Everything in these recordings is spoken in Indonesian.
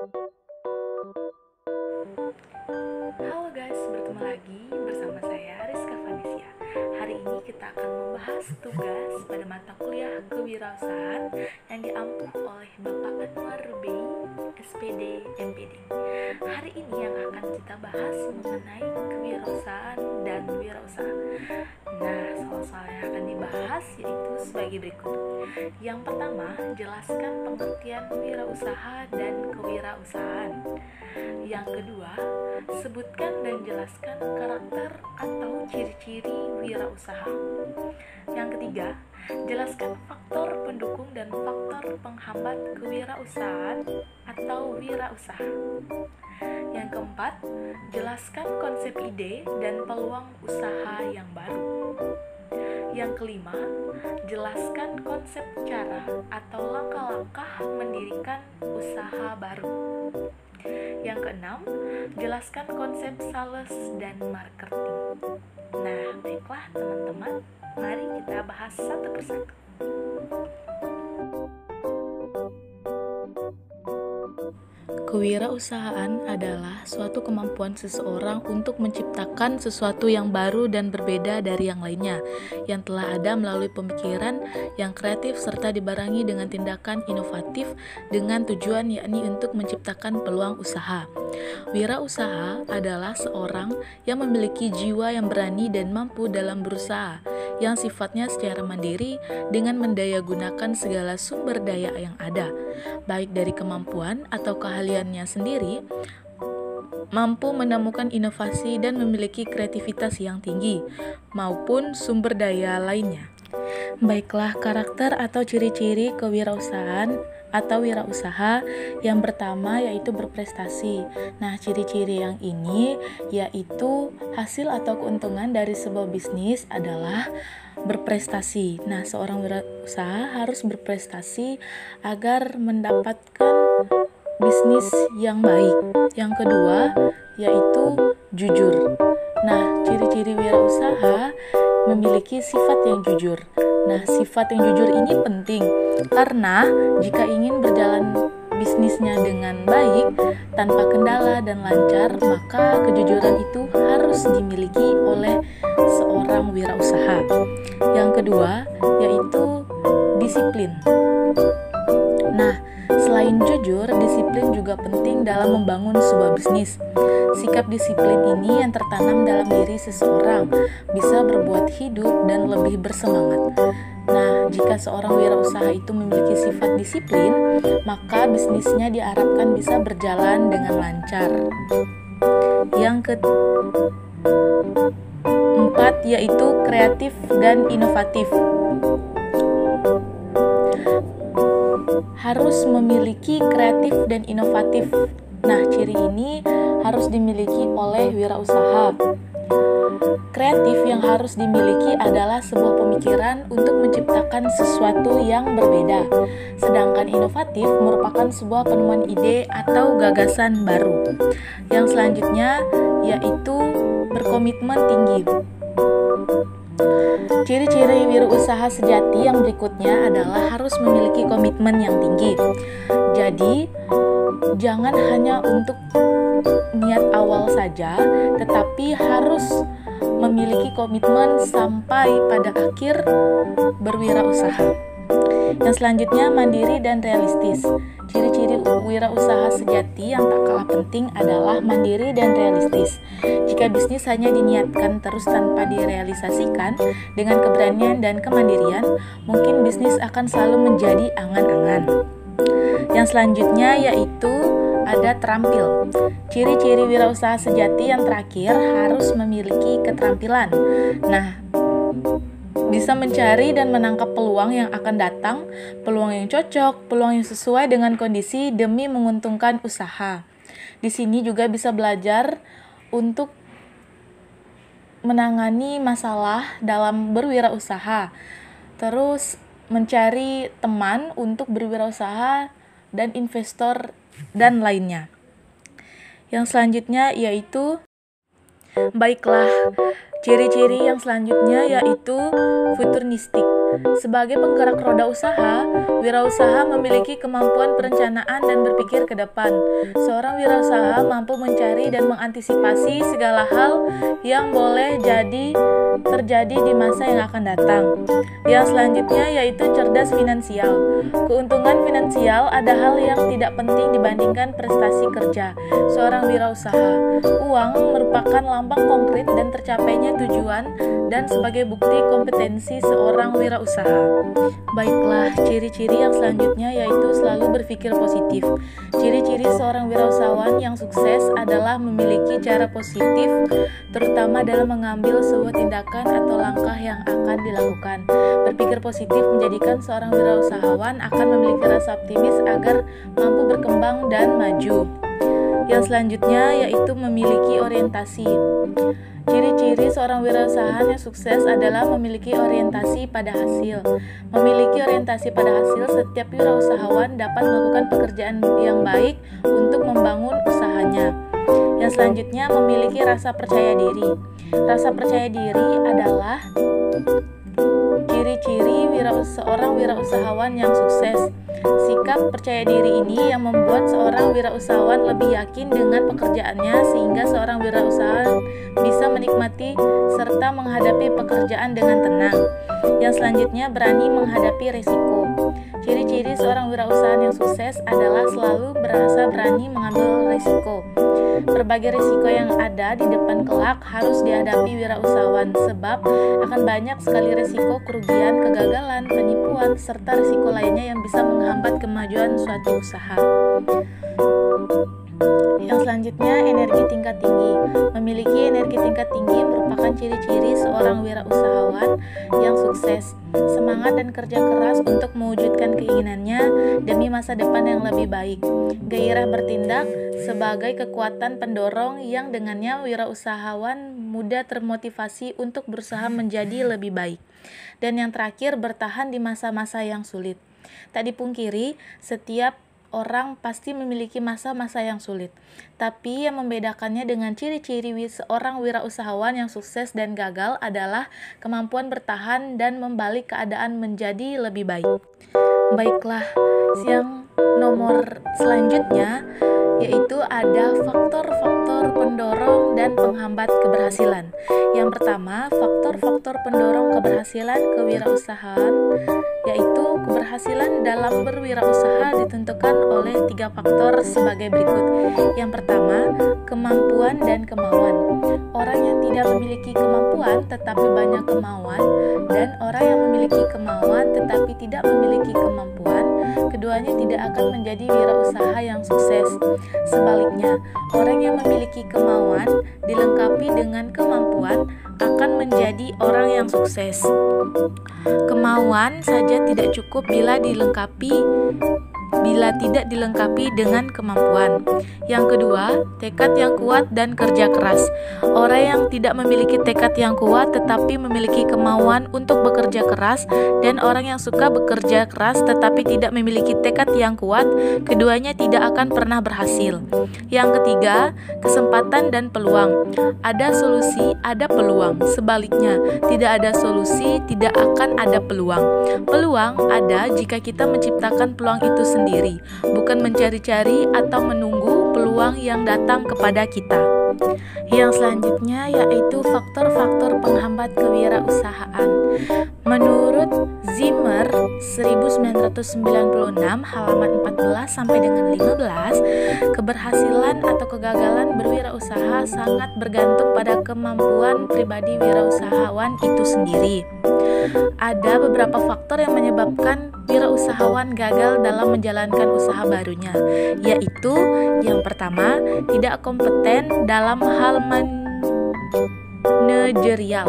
Halo guys, bertemu lagi bersama saya Rizka Vanisia. Hari ini kita akan membahas tugas pada mata kuliah kewirausahaan yang diampu oleh Bapak Anwar Rubey, SPD, MPD. Hari ini yang akan kita bahas mengenai kewirausahaan dan wirausaha. Nah, soal-soal yang akan dibahas yaitu sebagai berikut. Yang pertama, jelaskan pengertian wirausaha dan kewirausahaan. Yang kedua, sebutkan dan jelaskan karakter atau ciri-ciri wirausaha. Yang ketiga, jelaskan faktor pendukung dan faktor penghambat kewirausahaan atau wirausaha. Yang keempat, jelaskan konsep ide dan peluang usaha yang baru. Yang kelima, jelaskan konsep cara atau langkah-langkah mendirikan usaha baru. Yang keenam, jelaskan konsep sales dan marketing. Nah, baiklah teman-teman, mari kita bahas satu persatu. Kewirausahaan adalah suatu kemampuan seseorang untuk menciptakan sesuatu yang baru dan berbeda dari yang lainnya, yang telah ada melalui pemikiran yang kreatif serta dibarengi dengan tindakan inovatif dengan tujuan yakni untuk menciptakan peluang usaha. Wirausaha adalah seorang yang memiliki jiwa yang berani dan mampu dalam berusaha, yang sifatnya secara mandiri dengan mendayagunakan segala sumber daya yang ada, baik dari kemampuan atau keahliannya sendiri, mampu menemukan inovasi dan memiliki kreativitas yang tinggi, maupun sumber daya lainnya. Baiklah, karakter atau ciri-ciri kewirausahaan atau wirausaha yang pertama yaitu berprestasi. Nah, ciri-ciri yang ini yaitu hasil atau keuntungan dari sebuah bisnis adalah berprestasi. Nah, seorang wirausaha harus berprestasi agar mendapatkan bisnis yang baik. Yang kedua yaitu jujur. Nah, ciri-ciri wirausaha memiliki sifat yang jujur. Nah, sifat yang jujur ini penting karena jika ingin berjalan bisnisnya dengan baik, tanpa kendala dan lancar, maka kejujuran itu harus dimiliki oleh seorang wirausaha. Yang kedua yaitu disiplin. Nah, selain jujur, disiplin juga penting dalam membangun sebuah bisnis. Sikap disiplin ini yang tertanam dalam diri seseorang bisa berbuat hidup dan lebih bersemangat. Nah, jika seorang wirausaha itu memiliki sifat disiplin, maka bisnisnya diharapkan bisa berjalan dengan lancar. Yang keempat yaitu kreatif dan inovatif. Harus memiliki kreatif dan inovatif. Nah, ciri ini harus dimiliki oleh wirausaha. Kreatif yang harus dimiliki adalah sebuah pemikiran untuk menciptakan sesuatu yang berbeda. Sedangkan inovatif merupakan sebuah penemuan ide atau gagasan baru. Yang selanjutnya yaitu berkomitmen tinggi. Ciri-ciri wirausaha sejati yang berikutnya adalah harus memiliki komitmen yang tinggi. Jadi, jangan hanya untuk niat awal saja, tetapi harus memiliki komitmen sampai pada akhir berwirausaha. Yang selanjutnya, mandiri dan realistis. Ciri-ciri wirausaha sejati yang tak kalah penting adalah mandiri dan realistis. Jika bisnis hanya diniatkan terus tanpa direalisasikan dengan keberanian dan kemandirian, mungkin bisnis akan selalu menjadi angan-angan. Yang selanjutnya yaitu ada terampil. Ciri-ciri wirausaha sejati yang terakhir harus memiliki keterampilan. Nah, bisa mencari dan menangkap peluang yang akan datang, peluang yang cocok, peluang yang sesuai dengan kondisi demi menguntungkan usaha. Di sini juga bisa belajar untuk menangani masalah dalam berwirausaha. Terus mencari teman untuk berwirausaha dan investor dan lainnya. Yang selanjutnya yaitu baiklah, ciri-ciri yang selanjutnya yaitu futuristik. Sebagai penggerak roda usaha, wirausaha memiliki kemampuan perencanaan dan berpikir ke depan. Seorang wirausaha mampu mencari dan mengantisipasi segala hal yang boleh terjadi di masa yang akan datang. Yang selanjutnya yaitu cerdas finansial. Keuntungan finansial ada hal yang tidak penting dibandingkan prestasi kerja seorang wirausaha. Uang merupakan lambang konkret dan tercapainya tujuan dan sebagai bukti kompetensi seorang wirausaha. Baiklah, ciri-ciri yang selanjutnya yaitu selalu berpikir positif. Ciri-ciri seorang wirausahawan yang sukses adalah memiliki cara positif, terutama dalam mengambil sebuah tindakan atau langkah yang akan dilakukan. Berpikir positif menjadikan seorang wirausahawan akan memiliki rasa optimis agar mampu berkembang dan maju. Yang selanjutnya yaitu memiliki orientasi. Ciri-ciri seorang wirausahawan yang sukses adalah memiliki orientasi pada hasil. Memiliki orientasi pada hasil, setiap wirausahawan dapat melakukan pekerjaan yang baik untuk membangun usahanya. Yang selanjutnya memiliki rasa percaya diri. Rasa percaya diri adalah ciri-ciri seorang wirausahawan yang sukses. Sikap percaya diri ini yang membuat seorang wirausahawan lebih yakin dengan pekerjaannya sehingga seorang wirausahawan bisa menikmati serta menghadapi pekerjaan dengan tenang. Yang selanjutnya berani menghadapi risiko. Ciri-ciri seorang wirausahawan yang sukses adalah selalu berasa berani mengambil risiko. Berbagai risiko yang ada di depan kelak harus dihadapi wirausahawan sebab akan banyak sekali risiko kerugian, kegagalan, penipuan, serta risiko lainnya yang bisa menghambat kemajuan suatu usaha. Yang selanjutnya, energi tingkat tinggi. Memiliki energi tingkat tinggi merupakan ciri-ciri seorang wirausahawan yang sukses. Semangat dan kerja keras untuk mewujudkan keinginannya demi masa depan yang lebih baik. Gairah bertindak sebagai kekuatan pendorong yang dengannya wirausahawan mudah termotivasi untuk berusaha menjadi lebih baik. Dan yang terakhir, bertahan di masa-masa yang sulit. Tak dipungkiri, setiap orang pasti memiliki masa-masa yang sulit. Tapi yang membedakannya dengan ciri-ciri seorang wirausahawan yang sukses dan gagal adalah kemampuan bertahan dan membalik keadaan menjadi lebih baik. Baiklah, yang nomor selanjutnya yaitu ada faktor-faktor pendorong dan penghambat keberhasilan. Yang pertama, faktor-faktor pendorong keberhasilan kewirausahaan yaitu keberhasilan dalam berwirausaha ditentukan oleh 3 faktor sebagai berikut. Yang pertama, kemampuan dan kemauan. Orang yang tidak memiliki kemampuan tetapi banyak kemauan dan orang yang memiliki kemauan tetapi tidak memiliki kemampuan, keduanya tidak akan menjadi wirausaha yang sukses. Sebaliknya, orang yang memiliki kemauan dilengkapi dengan kemampuan akan menjadi orang yang sukses. Kemauan saja tidak cukup bila tidak dilengkapi dengan kemampuan. Yang kedua, tekad yang kuat dan kerja keras. Orang yang tidak memiliki tekad yang kuat tetapi memiliki kemauan untuk bekerja keras dan orang yang suka bekerja keras tetapi tidak memiliki tekad yang kuat, keduanya tidak akan pernah berhasil. Yang ketiga, kesempatan dan peluang. Ada solusi, ada peluang. Sebaliknya, tidak ada solusi, tidak akan ada peluang. Peluang ada jika kita menciptakan peluang itu sendiri, bukan mencari-cari atau menunggu peluang yang datang kepada kita. Yang selanjutnya yaitu faktor-faktor penghambat kewirausahaan. Menurut Zimmer 1996 halaman 14 sampai dengan 15, keberhasilan atau kegagalan berwirausaha sangat bergantung pada kemampuan pribadi wirausahawan itu sendiri. Ada beberapa faktor yang menyebabkan wirausahawan gagal dalam menjalankan usaha barunya, yaitu yang pertama, tidak kompeten dalam hal manajerial.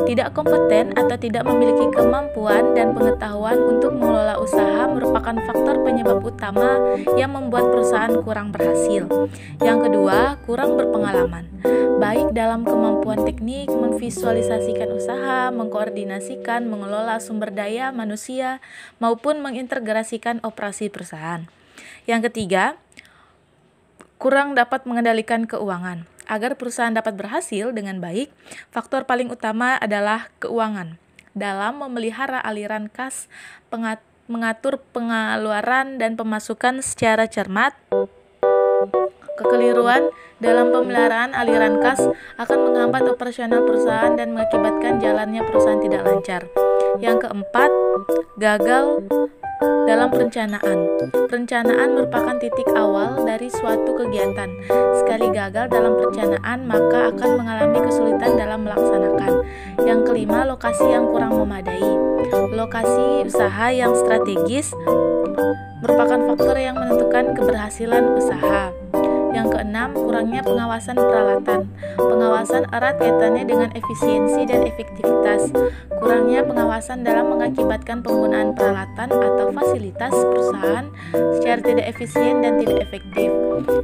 Tidak kompeten atau tidak memiliki kemampuan dan pengetahuan untuk mengelola usaha merupakan faktor penyebab utama yang membuat perusahaan kurang berhasil. Yang kedua, kurang berpengalaman, baik dalam kemampuan teknik, memvisualisasikan usaha, mengkoordinasikan, mengelola sumber daya manusia, maupun mengintegrasikan operasi perusahaan. Yang ketiga, kurang dapat mengendalikan keuangan. Agar perusahaan dapat berhasil dengan baik, faktor paling utama adalah keuangan. dalam memelihara aliran kas, mengatur pengeluaran dan pemasukan secara cermat. Kekeliruan dalam pemeliharaan aliran kas akan menghambat operasional perusahaan dan mengakibatkan jalannya perusahaan tidak lancar. Yang keempat, gagal dalam perencanaan. Perencanaan merupakan titik awal dari suatu kegiatan. Sekali gagal dalam perencanaan, maka akan mengalami kesulitan dalam melaksanakan. Yang kelima, lokasi yang kurang memadai. Lokasi usaha yang strategis merupakan faktor yang menentukan keberhasilan usaha. Yang keenam, kurangnya pengawasan peralatan. Pengawasan erat kaitannya dengan efisiensi dan efektivitas. Kurangnya pengawasan dalam mengakibatkan penggunaan peralatan atau fasilitas perusahaan secara tidak efisien dan tidak efektif.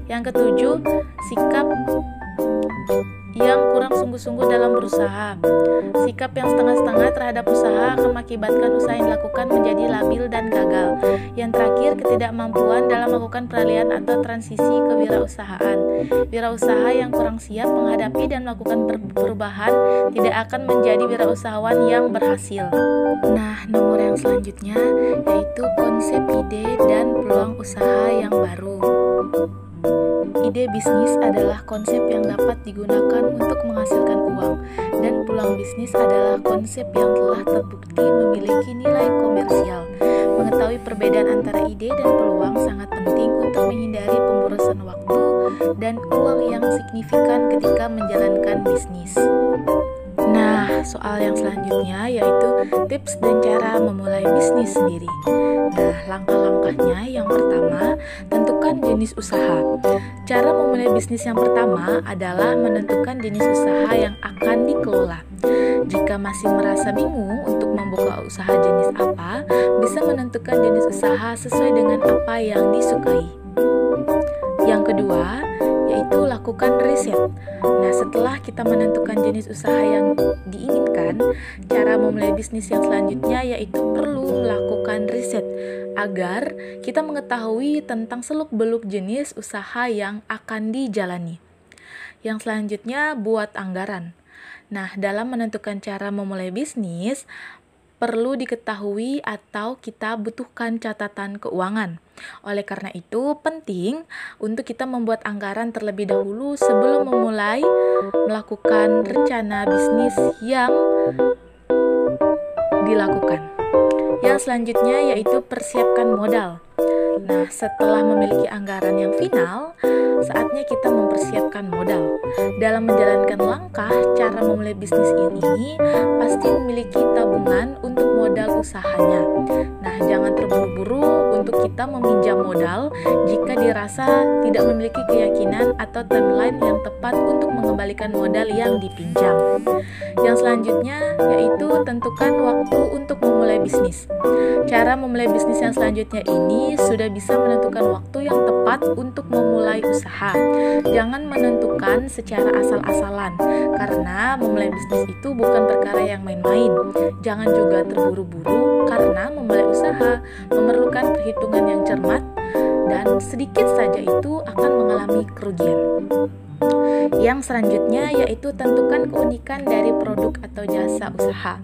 Yang ketujuh, sikap yang kurang sungguh-sungguh dalam berusaha. Sikap yang setengah-setengah terhadap usaha akan mengakibatkan usaha yang dilakukan menjadi labil dan gagal. Yang terakhir, ketidakmampuan dalam melakukan peralihan atau transisi kewirausahaan. Wirausaha yang kurang siap menghadapi dan melakukan perubahan tidak akan menjadi wirausahawan yang berhasil. Nah, nomor yang selanjutnya yaitu konsep ide dan peluang usaha yang baru. Ide bisnis adalah konsep yang dapat digunakan untuk menghasilkan uang, dan peluang bisnis adalah konsep yang telah terbukti memiliki nilai komersial. Mengetahui perbedaan antara ide dan peluang sangat penting untuk menghindari pemborosan waktu dan uang yang signifikan ketika menjalankan bisnis. Nah, soal yang selanjutnya yaitu tips dan cara memulai bisnis sendiri. Nah, langkah-langkahnya yang pertama, tentukan jenis usaha. Cara memulai bisnis yang pertama adalah menentukan jenis usaha yang akan dikelola. Jika masih merasa bingung untuk membuka usaha jenis apa, bisa menentukan jenis usaha sesuai dengan apa yang disukai. Yang kedua, yaitu lakukan riset. Nah, setelah kita menentukan jenis usaha yang diinginkan, cara memulai bisnis yang selanjutnya yaitu perlu melakukan riset agar kita mengetahui tentang seluk-beluk jenis usaha yang akan dijalani. Yang selanjutnya, buat anggaran. Nah, dalam menentukan cara memulai bisnis, perlu diketahui atau kita butuhkan catatan keuangan. Oleh karena itu, penting untuk kita membuat anggaran terlebih dahulu sebelum memulai melakukan rencana bisnis yang dilakukan. Yang selanjutnya yaitu persiapkan modal. Nah, setelah memiliki anggaran yang final, saatnya kita mempersiapkan modal. Dalam menjalankan langkah cara memulai bisnis ini, pasti memiliki tabungan untuk modal usahanya. Nah, jangan terburu-buru untuk kita meminjam modal jika dirasa tidak memiliki keyakinan atau timeline yang tepat untuk mengembalikan modal yang dipinjam. Yang selanjutnya yaitu tentukan waktu untuk memulai bisnis. Cara memulai bisnis yang selanjutnya ini sudah bisa menentukan waktu yang tepat untuk memulai usaha. Jangan menentukan secara asal-asalan, karena memulai bisnis itu bukan perkara yang main-main. Jangan juga terburu-buru, karena memulai usaha memerlukan perhitungan yang cermat, dan sedikit saja itu akan mengalami kerugian. Yang selanjutnya yaitu tentukan keunikan dari produk atau jasa usaha.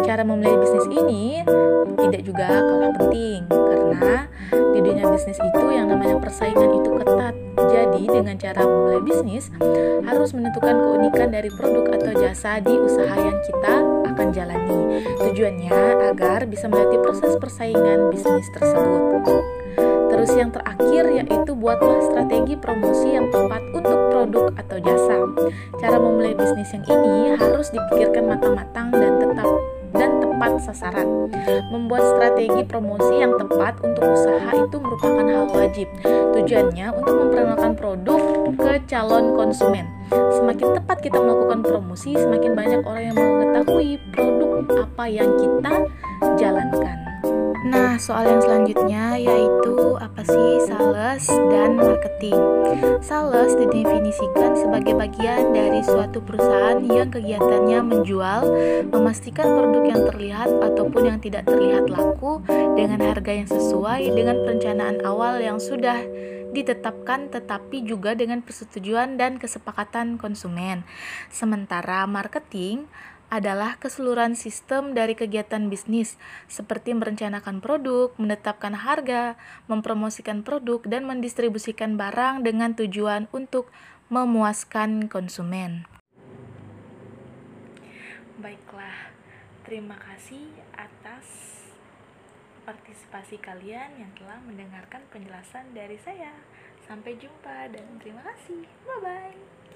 Cara memulai bisnis ini tidak juga kalah penting, karena di dunia bisnis itu yang namanya persaingan itu ketat. Jadi dengan cara memulai bisnis harus menentukan keunikan dari produk atau jasa di usaha yang kita akan jalani. Tujuannya agar bisa melatih proses persaingan bisnis tersebut. Terus yang terakhir yaitu buatlah strategi promosi yang tepat untuk produk atau jasa. Cara memulai bisnis yang ini harus dipikirkan matang-matang dan tepat sasaran. Membuat strategi promosi yang tepat untuk usaha itu merupakan hal wajib. Tujuannya untuk memperkenalkan produk ke calon konsumen. Semakin tepat kita melakukan promosi, semakin banyak orang yang mengetahui produk apa yang kita jalankan. Nah, soal yang selanjutnya yaitu apa sih sales dan marketing. Sales didefinisikan sebagai bagian dari suatu perusahaan yang kegiatannya menjual, memastikan produk yang terlihat ataupun yang tidak terlihat laku dengan harga yang sesuai dengan perencanaan awal yang sudah ditetapkan, tetapi juga dengan persetujuan dan kesepakatan konsumen. Sementara marketing adalah keseluruhan sistem dari kegiatan bisnis, seperti merencanakan produk, menetapkan harga, mempromosikan produk, dan mendistribusikan barang dengan tujuan untuk memuaskan konsumen. Baiklah, terima kasih atas partisipasi kalian yang telah mendengarkan penjelasan dari saya. Sampai jumpa dan terima kasih. Bye-bye.